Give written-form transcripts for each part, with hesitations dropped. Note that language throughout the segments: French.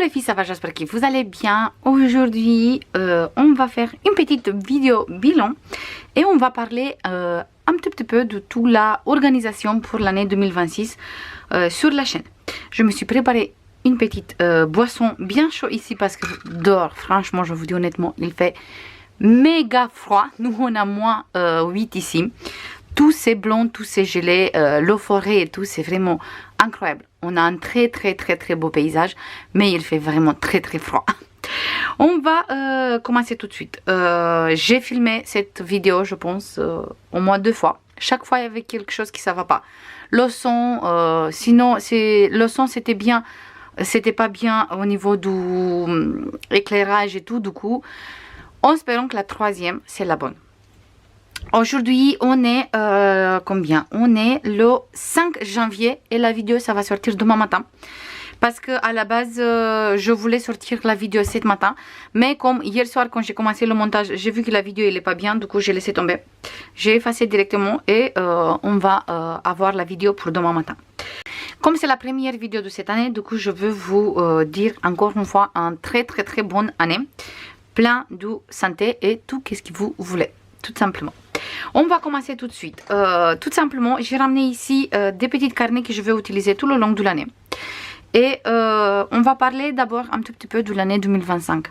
les filles, ça va, j'espère que vous allez bien. Aujourd'hui, on va faire une petite vidéo bilan et on va parler un tout petit peu de toute l'organisation pour l'année 2026 sur la chaîne. Je me suis préparé une petite boisson bien chaud ici parce que dehors, franchement, je vous dis honnêtement, il fait méga froid. Nous, on a moins 8 ici. Tous ces blancs, tous ces gelés, l'eau forêt et tout, c'est vraiment incroyable. On a un très beau paysage, mais il fait vraiment très froid. On va commencer tout de suite. J'ai filmé cette vidéo, je pense, au moins 2 fois. Chaque fois, il y avait quelque chose qui ne va pas. Le son, sinon, le son, c'était bien. C'était pas bien au niveau du éclairage et tout, du coup. En espérant que la troisième, c'est la bonne. Aujourd'hui, on est combien? On est le 5 janvier et la vidéo, ça va sortir demain matin. Parce que à la base, je voulais sortir la vidéo ce matin. Mais comme hier soir, quand j'ai commencé le montage, j'ai vu que la vidéo, elle est pas bien. Du coup, j'ai laissé tomber. J'ai effacé directement et on va avoir la vidéo pour demain matin. Comme c'est la première vidéo de cette année, du coup, je veux vous dire encore une fois une très bonne année. Plein de santé et tout ce que vous voulez. Tout simplement. On va commencer tout de suite. Tout simplement, j'ai ramené ici des petits carnets que je vais utiliser tout le long de l'année. Et on va parler d'abord un tout petit peu de l'année 2025.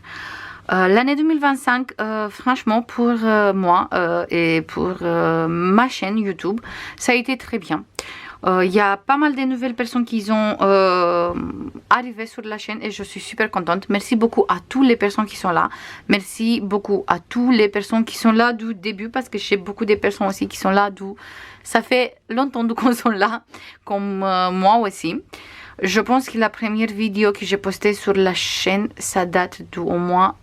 L'année 2025, franchement, pour moi et pour ma chaîne YouTube, ça a été très bien. Il y a pas mal de nouvelles personnes qui sont arrivées sur la chaîne et je suis super contente. Merci beaucoup à toutes les personnes qui sont là. Merci beaucoup à toutes les personnes qui sont là du début parce que j'ai beaucoup de personnes aussi qui sont là d'où ça fait longtemps qu'on sont là, comme moi aussi. Je pense que la première vidéo que j'ai postée sur la chaîne, ça date d'au moins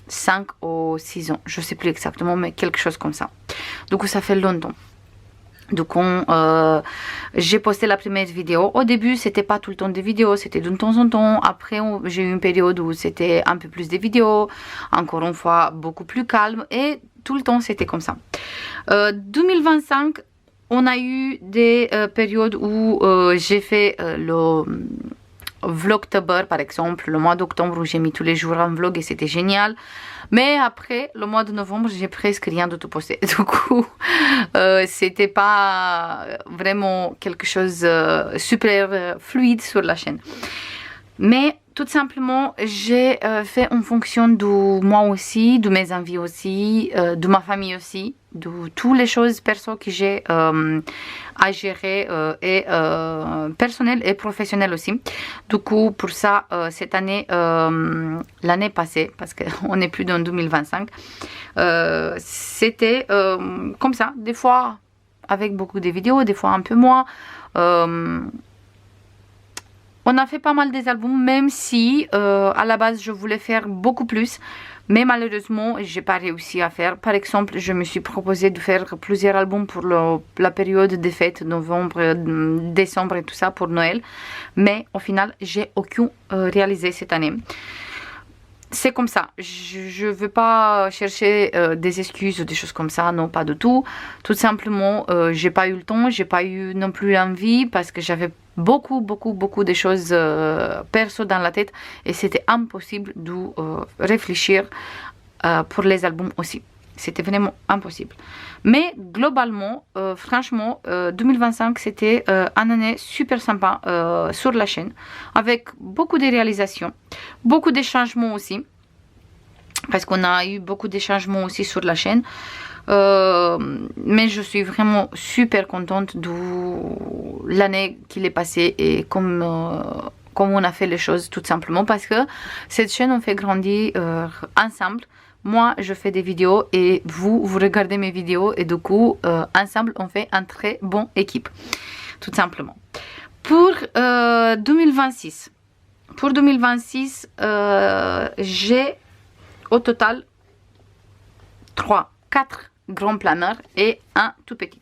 5 ou 6 ans. Je ne sais plus exactement, mais quelque chose comme ça. Donc ça fait longtemps. Donc j'ai posté la première vidéo. Au début, c'était pas tout le temps des vidéos, c'était de temps en temps. Après, j'ai eu une période où c'était un peu plus de vidéos. Encore une fois, beaucoup plus calme. Et tout le temps, c'était comme ça. 2025, on a eu des périodes où j'ai fait le Vlogtober, par exemple, le mois d'octobre où j'ai mis tous les jours un vlog et c'était génial. Mais après, le mois de novembre, j'ai presque rien de tout posté. Du coup, c'était pas vraiment quelque chose super fluide sur la chaîne. Mais tout simplement, j'ai fait en fonction de moi aussi, de mes envies aussi, de ma famille aussi, de toutes les choses perso que j'ai à gérer et personnelles et professionnelles aussi. Du coup, pour ça, cette année, l'année passée, parce qu'on n'est plus dans 2025, c'était comme ça, des fois avec beaucoup de vidéos, des fois un peu moins. On a fait pas mal des albums, même si à la base je voulais faire beaucoup plus, mais malheureusement j'ai pas réussi à faire. Par exemple, je me suis proposé de faire plusieurs albums pour la période des fêtes, novembre, décembre et tout ça pour Noël, mais au final j'ai aucun réalisé cette année. C'est comme ça, je ne veux pas chercher des excuses ou des choses comme ça, non, pas du tout. Tout simplement, j'ai pas eu le temps, j'ai pas eu non plus l'envie parce que j'avais beaucoup de choses perso dans la tête et c'était impossible de réfléchir pour les albums aussi. C'était vraiment impossible. Mais globalement, franchement, 2025, c'était une année super sympa sur la chaîne. Avec beaucoup de réalisations, beaucoup de changements aussi. Parce qu'on a eu beaucoup de changements aussi sur la chaîne. Mais je suis vraiment super contente de l'année qui est passée et comme on a fait les choses tout simplement. Parce que cette chaîne, on fait grandir ensemble. Moi, je fais des vidéos et vous regardez mes vidéos et du coup, ensemble, on fait une très bonne équipe, tout simplement. Pour 2026, j'ai au total 4 grands planeurs et un tout petit.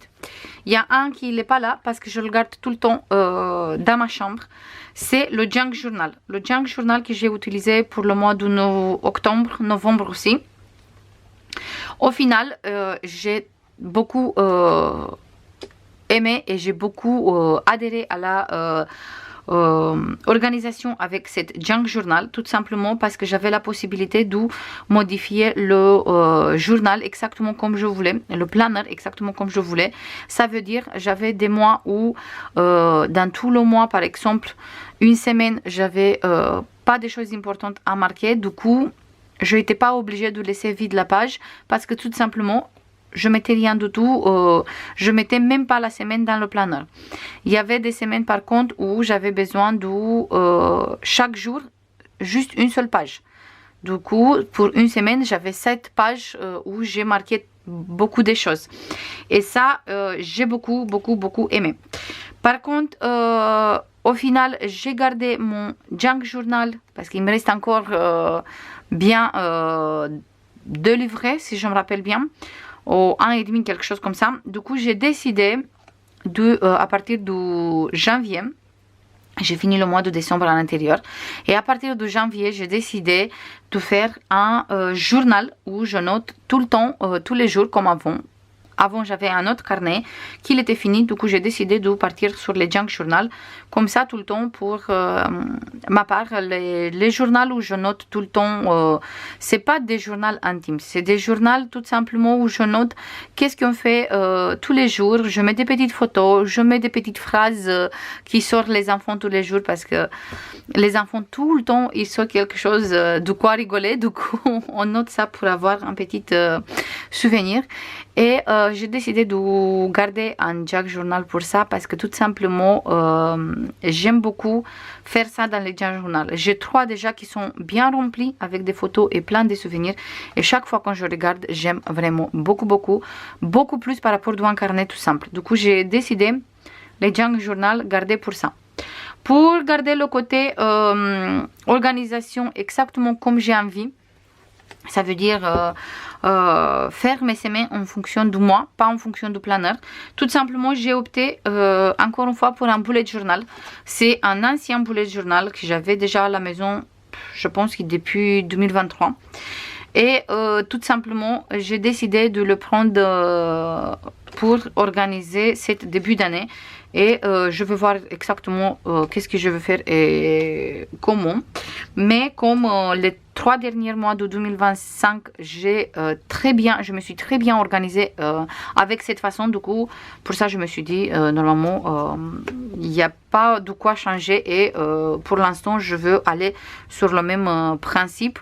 Il y a un qui n'est pas là parce que je le garde tout le temps dans ma chambre. C'est le Junk Journal. Le Junk Journal que j'ai utilisé pour le mois de octobre, novembre aussi. Au final, j'ai beaucoup aimé et j'ai beaucoup adhéré à la organisation avec cette junk journal, tout simplement parce que j'avais la possibilité de modifier le journal exactement comme je voulais, le planner exactement comme je voulais. Ça veut dire j'avais des mois où dans tout le mois, par exemple, une semaine, j'avais pas des choses importantes à marquer. Du coup, je n'étais pas obligée de laisser vide la page parce que tout simplement, je mettais rien du tout, je mettais même pas la semaine dans le planner. Il y avait des semaines par contre où j'avais besoin de chaque jour juste une seule page. Du coup, pour une semaine, j'avais 7 pages où j'ai marqué beaucoup de choses. Et ça, j'ai beaucoup aimé. Par contre, au final, j'ai gardé mon junk journal parce qu'il me reste encore bien 2 livrets, si je me rappelle bien. Au 1,5, quelque chose comme ça. Du coup, j'ai décidé à partir du janvier, j'ai fini le mois de décembre à l'intérieur, et à partir de janvier, j'ai décidé de faire un journal où je note tout le temps, tous les jours comme avant. Avant, j'avais un autre carnet qui était fini. Du coup, j'ai décidé de partir sur les junk journal. Comme ça, tout le temps, pour ma part, les journaux où je note tout le temps, c'est pas des journaux intimes. C'est des journaux tout simplement où je note qu'est-ce qu'on fait tous les jours. Je mets des petites photos, je mets des petites phrases qui sortent les enfants tous les jours parce que les enfants, tout le temps, ils sortent quelque chose de quoi rigoler. Du coup, on note ça pour avoir un petit souvenir. Et j'ai décidé de garder un junk journal pour ça parce que tout simplement, j'aime beaucoup faire ça dans les junk journal. J'ai 3 déjà qui sont bien remplis avec des photos et plein de souvenirs. Et chaque fois quand je regarde, j'aime vraiment beaucoup plus par rapport à un carnet tout simple. Du coup, j'ai décidé les junk journal garder pour ça. Pour garder le côté organisation exactement comme j'ai envie, ça veut dire faire mes semaines en fonction du mois, pas en fonction du planner. Tout simplement, j'ai opté encore une fois pour un bullet journal. C'est un ancien bullet journal que j'avais déjà à la maison, je pense que depuis 2023. Et tout simplement, j'ai décidé de le prendre pour organiser cette début d'année. Et je vais voir exactement qu'est-ce que je veux faire et comment. Mais comme les 3 derniers mois de 2025, je me suis très bien organisée avec cette façon. Du coup, pour ça, je me suis dit, normalement, il n'y a pas de quoi changer. Et pour l'instant, je veux aller sur le même principe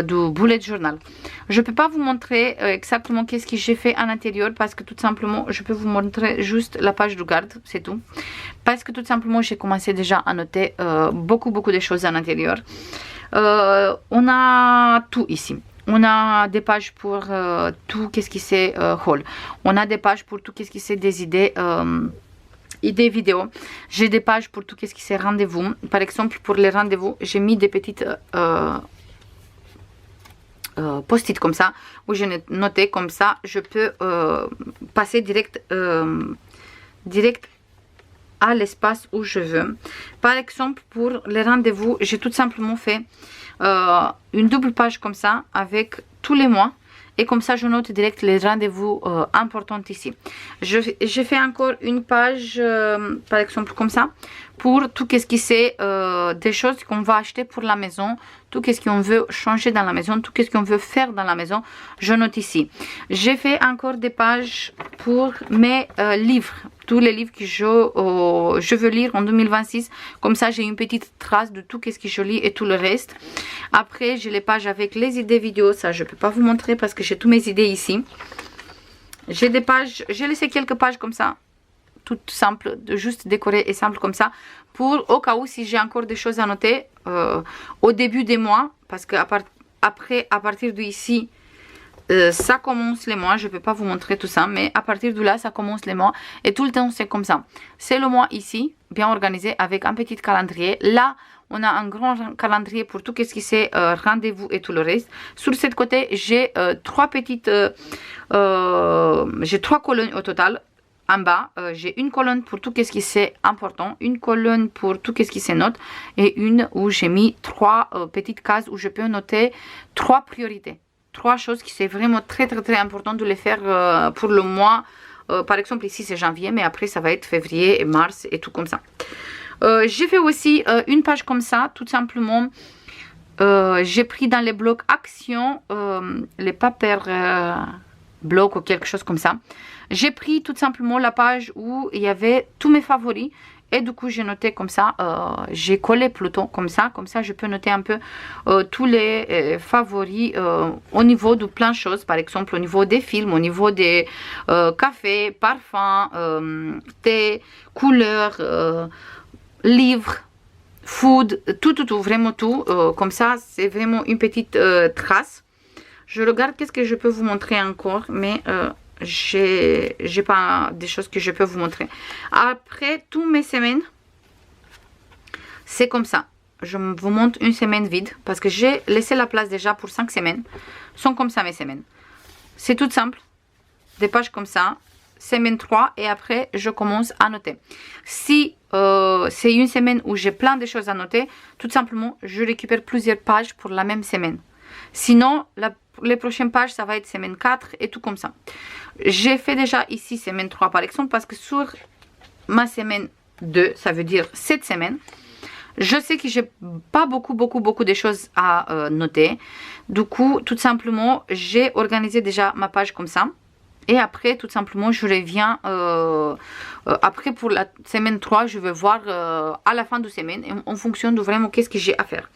du bullet journal. Je peux pas vous montrer exactement qu'est-ce que j'ai fait à l'intérieur parce que tout simplement je peux vous montrer juste la page de garde, c'est tout. Parce que tout simplement j'ai commencé déjà à noter beaucoup de choses à l'intérieur. On a tout ici. On a des pages pour tout qu'est-ce qui c'est haul. On a des pages pour tout qu'est-ce qui c'est des idées vidéo. J'ai des pages pour tout qu'est-ce qui c'est rendez-vous. Par exemple, pour les rendez-vous, j'ai mis des petites post-it comme ça, où je notais comme ça, je peux passer direct à l'espace où je veux. Par exemple, pour les rendez-vous, j'ai tout simplement fait une double page comme ça, avec tous les mois. Et comme ça, je note direct les rendez-vous importants ici. J'ai fait encore une page, par exemple, comme ça, pour tout ce qui c'est des choses qu'on va acheter pour la maison, tout ce qu'on veut changer dans la maison, tout ce qu'on veut faire dans la maison, je note ici. J'ai fait encore des pages pour mes livres, tous les livres que je veux lire en 2026. Comme ça, j'ai une petite trace de tout ce que je lis et tout le reste. Après, j'ai les pages avec les idées vidéo. Ça, je ne peux pas vous montrer parce que j'ai toutes mes idées ici. J'ai des pages, j'ai laissé quelques pages comme ça, toutes simples, juste décorées et simples comme ça, pour au cas où si j'ai encore des choses à noter au début des mois, parce que après, à partir d'ici, ça commence les mois. Je ne vais pas vous montrer tout ça, mais à partir de là, ça commence les mois. Et tout le temps, c'est comme ça. C'est le mois ici, bien organisé, avec un petit calendrier. Là, on a un grand calendrier pour tout ce qui c'est rendez-vous et tout le reste. Sur cette côté, j'ai 3 petites... j'ai 3 colonnes au total. En bas, j'ai une colonne pour tout ce qui c'est important, une colonne pour tout ce qui c'est notes, et une où j'ai mis 3 petites cases où je peux noter 3 priorités. 3 choses qui c'est vraiment très important de les faire pour le mois. Par exemple, ici c'est janvier, mais après ça va être février et mars et tout comme ça. J'ai fait aussi une page comme ça, tout simplement. J'ai pris dans les blocs Action, les papiers blocs ou quelque chose comme ça. J'ai pris tout simplement la page où il y avait tous mes favoris. Et du coup, j'ai noté comme ça, j'ai collé plutôt comme ça je peux noter un peu tous les favoris au niveau de plein de choses. Par exemple, au niveau des films, au niveau des cafés, parfums, thé, couleurs, livres, food, tout, vraiment tout. Comme ça, c'est vraiment une petite trace. Je regarde qu'est-ce que je peux vous montrer encore, mais j'ai pas des choses que je peux vous montrer. Après toutes mes semaines, c'est comme ça. Je vous montre une semaine vide parce que j'ai laissé la place déjà pour 5 semaines. Sont comme ça mes semaines. C'est tout simple. Des pages comme ça. Semaine 3 et après je commence à noter. Si c'est une semaine où j'ai plein de choses à noter, tout simplement je récupère plusieurs pages pour la même semaine. Sinon, les prochaines pages, ça va être semaine 4 et tout comme ça. J'ai fait déjà ici semaine 3 par exemple parce que sur ma semaine 2, ça veut dire cette semaine, je sais que j'ai pas beaucoup de choses à noter. Du coup, tout simplement, j'ai organisé déjà ma page comme ça. Et après, tout simplement, je reviens. Après, pour la semaine 3, je vais voir à la fin de semaine en fonction de vraiment qu'est-ce que j'ai à faire.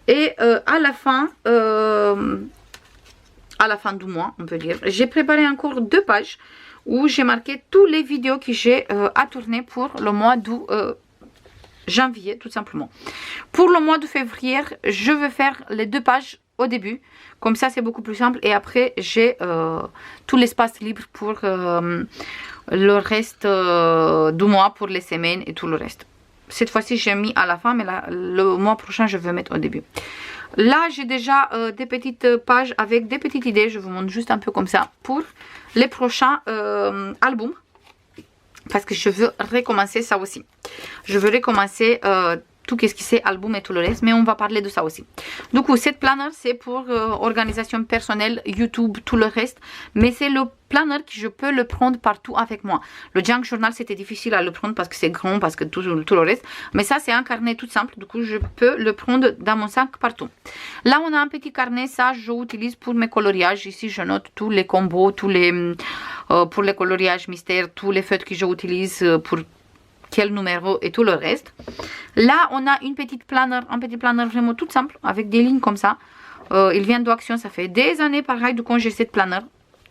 Et à la fin du mois, on peut dire, j'ai préparé encore 2 pages où j'ai marqué toutes les vidéos que j'ai à tourner pour le mois de janvier, tout simplement. Pour le mois de février, je vais faire les 2 pages au début. Comme ça, c'est beaucoup plus simple. Et après, j'ai tout l'espace libre pour le reste du mois, pour les semaines et tout le reste. Cette fois-ci, j'ai mis à la fin, mais le mois prochain, je vais mettre au début. Là, j'ai déjà des petites pages avec des petites idées. Je vous montre juste un peu comme ça pour les prochains albums. Parce que je veux recommencer ça aussi. Je veux recommencer tout ce qui c'est album et tout le reste. Mais on va parler de ça aussi. Du coup, cette planner, c'est pour organisation personnelle, YouTube, tout le reste. Mais c'est le planner que je peux le prendre partout avec moi. Le junk journal, c'était difficile à le prendre parce que c'est grand, parce que tout le reste. Mais ça, c'est un carnet tout simple. Du coup, je peux le prendre dans mon sac partout. Là, on a un petit carnet. Ça, je l'utilise pour mes coloriages. Ici, je note tous les combos, tous les pour les coloriages mystères, tous les feutres que j'utilise pour quel numéro et tout le reste. Là, on a un petit planner vraiment tout simple avec des lignes comme ça. Il vient d'Action, ça fait des années pareil du coup j'ai cette planner.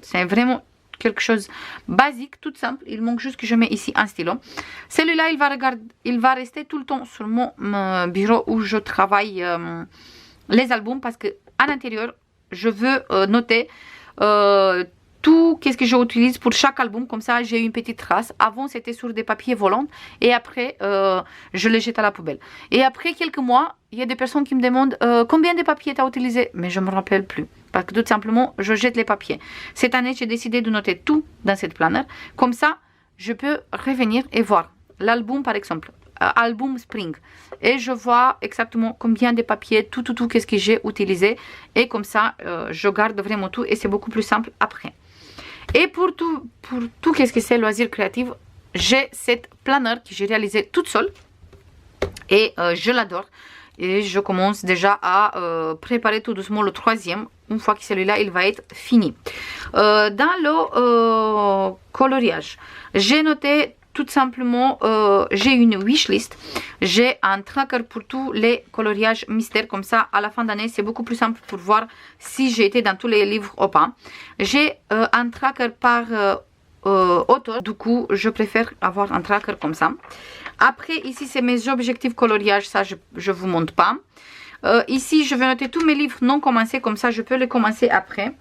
C'est vraiment quelque chose basique, tout simple. Il manque juste que je mets ici un stylo. Celui-là, il va rester tout le temps sur mon bureau où je travaille les albums parce que à l'intérieur, je veux noter tout qu'est-ce que j'utilise pour chaque album, comme ça j'ai une petite trace. Avant c'était sur des papiers volants et après je les jette à la poubelle. Et après quelques mois, il y a des personnes qui me demandent combien de papiers tu as utilisé, mais je ne me rappelle plus parce que tout simplement je jette les papiers. Cette année j'ai décidé de noter tout dans cette planner, comme ça je peux revenir et voir l'album par exemple. Album Spring et je vois exactement combien de papiers, tout qu'est-ce que j'ai utilisé et comme ça je garde vraiment tout et c'est beaucoup plus simple après. Et pour tout qu'est-ce que c'est loisirs créatifs, j'ai cette planner que j'ai réalisée toute seule et je l'adore. Et je commence déjà à préparer tout doucement le 3e, une fois que celui-là il va être fini. Dans le coloriage, j'ai noté tout simplement, j'ai une wishlist, j'ai un tracker pour tous les coloriages mystères, comme ça à la fin d'année c'est beaucoup plus simple pour voir si j'ai été dans tous les livres ou pas. J'ai un tracker par auteur, du coup je préfère avoir un tracker comme ça. Après ici c'est mes objectifs coloriage, ça je vous montre pas. Ici je vais noter tous mes livres non commencés, comme ça je peux les commencer après.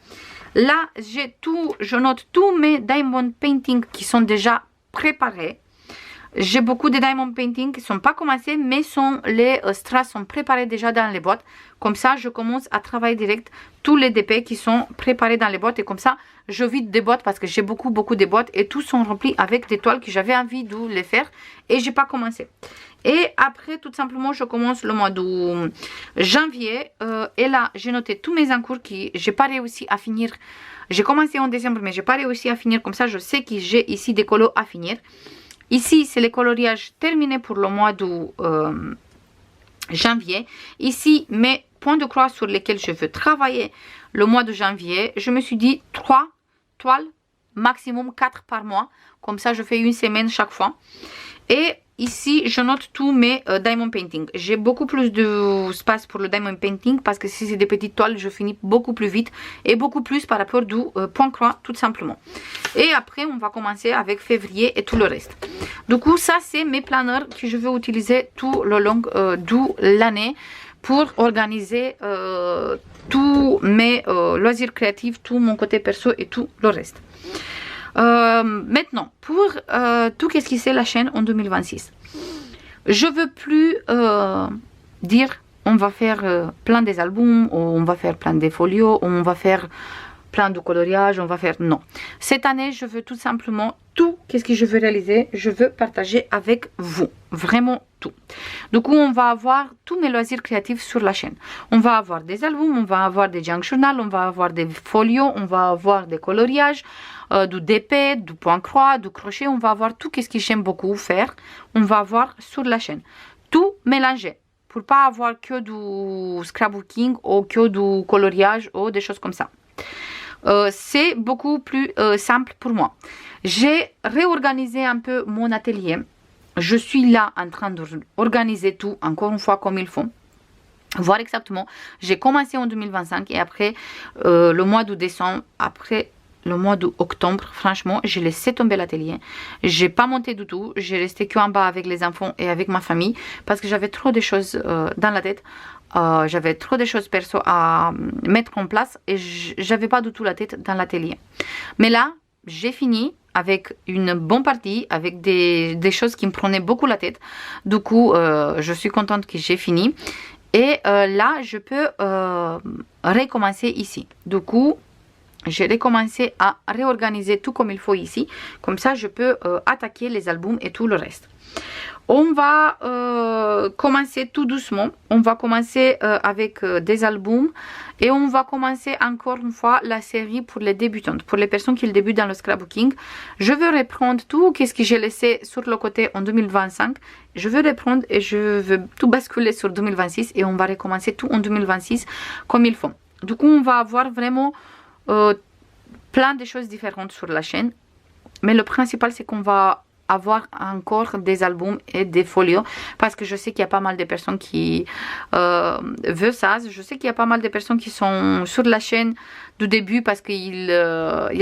Là je note tous mes diamond painting qui sont déjà préparés. J'ai beaucoup de diamond painting qui ne sont pas commencés, mais les strass sont préparés déjà dans les boîtes. Comme ça, je commence à travailler direct tous les DP qui sont préparés dans les boîtes. Et comme ça, je vide des boîtes parce que j'ai beaucoup de boîtes et tous sont remplis avec des toiles que j'avais envie de les faire et j'ai pas commencé. Et après, tout simplement, je commence le mois de janvier. Et là, j'ai noté tous mes encours qui j'ai pas réussi à finir. J'ai commencé en décembre, mais j'ai pas réussi à finir. Comme ça, je sais que j'ai ici des colos à finir. Ici, c'est les coloriages terminés pour le mois de janvier. Ici, mes points de croix sur lesquels je veux travailler le mois de janvier. Je me suis dit 3 toiles, maximum 4 par mois. Comme ça, je fais une semaine chaque fois. Et ici, je note tous mes diamond painting. J'ai beaucoup plus d'espace pour le diamond painting parce que si c'est des petites toiles, je finis beaucoup plus vite et beaucoup plus par rapport du point croix, tout simplement. Et après, on va commencer avec février et tout le reste. Du coup, ça, c'est mes planeurs que je vais utiliser tout le long de l'année pour organiser tous mes loisirs créatifs, tout mon côté perso et tout le reste. Maintenant, pour tout ce qui c'est la chaîne en 2026, je veux plus dire on va faire plein des albums, ou on va faire plein des folios, ou on va faire plein de coloriage, on va faire... Non. Cette année, je veux tout simplement tout ce que je veux réaliser, je veux partager avec vous. Vraiment tout. Du coup, on va avoir tous mes loisirs créatifs sur la chaîne. On va avoir des albums, on va avoir des junk journal, on va avoir des folios, on va avoir des coloriages, du DP, du point croix, du crochet. On va avoir tout ce que j'aime beaucoup faire. On va avoir sur la chaîne. Tout mélangé. Pour pas avoir que du scrapbooking ou que du coloriage ou des choses comme ça. C'est beaucoup plus simple pour moi. J'ai réorganisé un peu mon atelier. Je suis là en train d'organiser tout, encore une fois, comme il faut. Voir exactement. J'ai commencé en 2025 et après le mois de décembre, après le mois d'octobre, franchement, j'ai laissé tomber l'atelier. J'ai pas monté du tout. J'ai resté qu'en bas avec les enfants et avec ma famille parce que j'avais trop de choses dans la tête. J'avais trop de choses perso à mettre en place et j'avais pas du tout la tête dans l'atelier. Mais là, j'ai fini avec une bonne partie, avec des choses qui me prenaient beaucoup la tête. Du coup, je suis contente que j'ai fini. Et là, je peux recommencer ici. Du coup, j'ai recommencé à réorganiser tout comme il faut ici. Comme ça, je peux attaquer les albums et tout le reste. On va commencer tout doucement. On va commencer avec des albums. Et on va commencer encore une fois la série pour les débutantes. Pour les personnes qui débutent dans le scrapbooking. Je veux reprendre tout ce que j'ai laissé sur le côté en 2025. Je veux reprendre et je veux tout basculer sur 2026. Et on va recommencer tout en 2026 comme il faut. Du coup, on va avoir vraiment plein de choses différentes sur la chaîne. Mais le principal, c'est qu'on va avoir encore des albums et des folios parce que je sais qu'il y a pas mal de personnes qui veulent ça. Je sais qu'il y a pas mal de personnes qui sont sur la chaîne du début parce qu'ils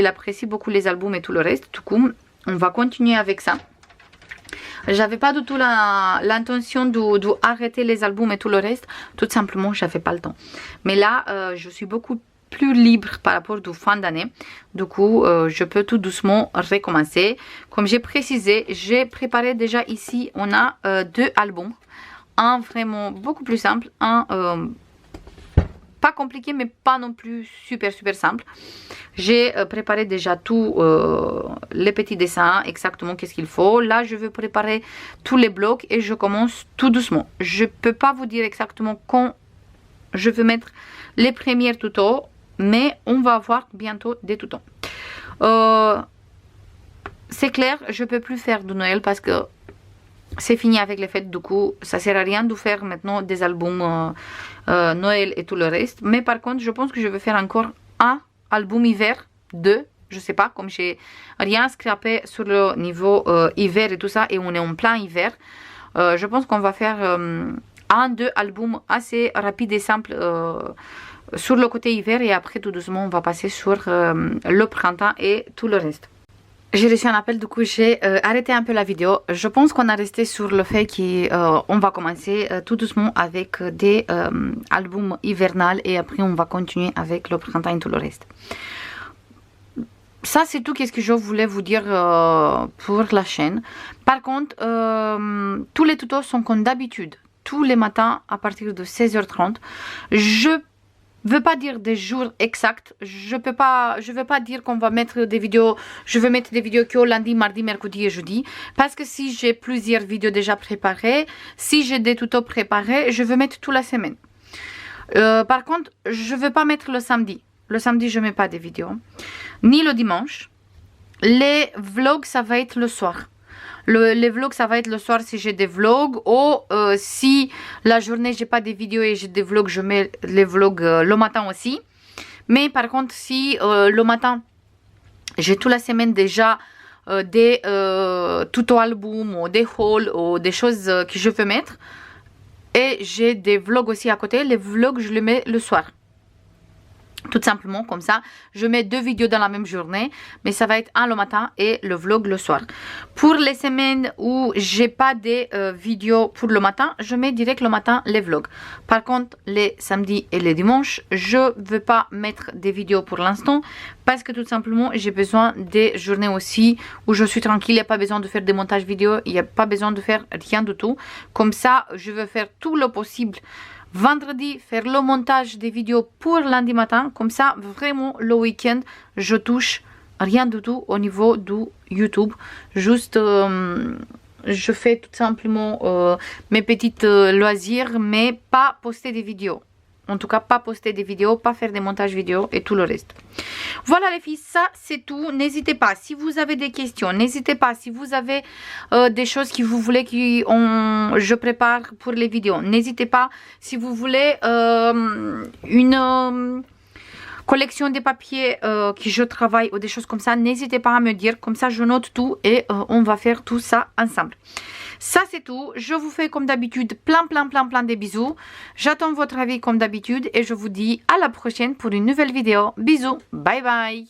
apprécient beaucoup les albums et tout le reste. Du coup, on va continuer avec ça. J'avais pas du tout l'intention d'arrêter les albums et tout le reste. Tout simplement, j'avais pas le temps. Mais là, je suis beaucoup plus libre par rapport au fin d'année. Du coup, je peux tout doucement recommencer. Comme j'ai précisé, j'ai préparé déjà ici, on a 2 albums. Un vraiment beaucoup plus simple, un pas compliqué mais pas non plus super simple. J'ai préparé déjà tous les petits dessins, exactement qu'est-ce qu'il faut. Là, je vais préparer tous les blocs et je commence tout doucement. Je peux pas vous dire exactement quand je vais mettre les premiers tutos, mais on va avoir bientôt des tutos. C'est clair, je peux plus faire de Noël parce que c'est fini avec les fêtes. Du coup, ça sert à rien de faire maintenant des albums Noël et tout le reste. Mais par contre, je pense que je vais faire encore un album hiver, 2. Je sais pas, comme j'ai rien scrapé sur le niveau hiver et tout ça, et on est en plein hiver. Je pense qu'on va faire 1-2 albums assez rapides et simples sur le côté hiver, et après tout doucement on va passer sur le printemps et tout le reste. J'ai reçu un appel, du coup j'ai arrêté un peu la vidéo. Je pense qu'on a resté sur le fait qu'on va commencer tout doucement avec des albums hivernales et après on va continuer avec le printemps et tout le reste. Ça c'est tout ce que je voulais vous dire pour la chaîne. Par contre, tous les tutos sont comme d'habitude, tous les matins à partir de 16h30. Je veux pas dire des jours exacts. Je veux pas dire qu'on va mettre des vidéos. Je veux mettre des vidéos que lundi, mardi, mercredi et jeudi. Parce que si j'ai plusieurs vidéos déjà préparées, si j'ai des tutos préparés, je veux mettre toute la semaine. Par contre, je veux pas mettre le samedi. Le samedi, je mets pas des vidéos. Ni le dimanche. Les vlogs, ça va être le soir. Les vlogs, ça va être le soir si j'ai des vlogs. Ou si la journée, j'ai pas des vidéos et j'ai des vlogs, je mets les vlogs le matin aussi. Mais par contre, si le matin, j'ai toute la semaine déjà des tuto albums ou des hauls ou des choses que je veux mettre. Et j'ai des vlogs aussi à côté. Les vlogs, je les mets le soir. Tout simplement comme ça, je mets 2 vidéos dans la même journée, mais ça va être un le matin et le vlog le soir. Pour les semaines où j'ai pas des vidéos pour le matin, je mets direct le matin les vlogs. Par contre, les samedis et les dimanches, je veux pas mettre des vidéos pour l'instant parce que tout simplement, j'ai besoin des journées aussi où je suis tranquille, il n'y a pas besoin de faire des montages vidéo, il n'y a pas besoin de faire rien du tout. Comme ça, je veux faire tout le possible vendredi, faire le montage des vidéos pour lundi matin. Comme ça, vraiment, le week-end, je touche rien du tout au niveau du YouTube. Juste, je fais tout simplement mes petites loisirs, mais pas poster des vidéos. En tout cas, pas poster des vidéos, pas faire des montages vidéo et tout le reste. Voilà les filles, ça c'est tout. N'hésitez pas, si vous avez des questions, n'hésitez pas, si vous avez des choses que vous voulez que je prépare pour les vidéos. N'hésitez pas, si vous voulez une collection de papiers que je travaille ou des choses comme ça, n'hésitez pas à me dire. Comme ça, je note tout et on va faire tout ça ensemble. Ça c'est tout, je vous fais comme d'habitude plein de bisous. J'attends votre avis comme d'habitude et je vous dis à la prochaine pour une nouvelle vidéo. Bisous, bye bye.